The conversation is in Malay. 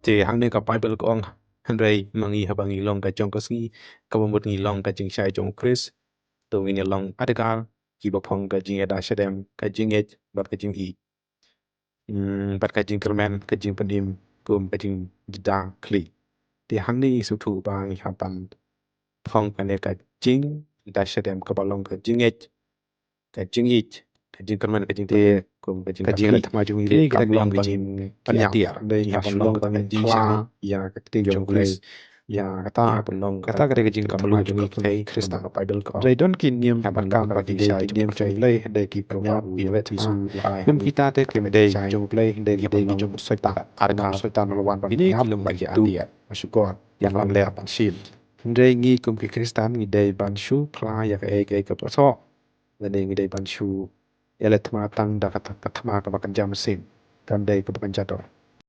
Thì hằng nay ka Bible ko ang handray mangi habangi long ka jong kasngi kabamut ngi long ka jing shai jong Chris to wini long adagal ki bapong ka jing eda shadem ka jing ej bat ka jing i bat ka jing kermen ka jing pendim kum ka jing jidang kli thì hằng nay su thu bang haban phong ka ne ka jing da shadem ka balong ka jing ej ka jing ij ka jing kermen ka jing Thì kum ka jing cái gì kli là thama chung thì ini kam kita long bilang ka jing pan kiat dia đây ni haban haban long long ka bang jing pla shai ya ka ting jong jong Chris play ya kata haban long kata kada jing ka thama balu chung jong kai Krista ka Bible ko Ray don kin niam haban bakam long ka bagi jing day shai ki jong niam kai chung play day ki panya ya vet isu ai Mem kita te kim day shai jong play day ya day haban ki long jong soita arka soita no wan ini ini kilom bagi bagi tu adia masyukor yang yang lam le haban sil Day ngi kum ki Kristan ngi day ban shu pla ya ka ka so dan ngi day ban shu ya le thama tang da ka thama ka bakan jam sin kan day ka bakan jador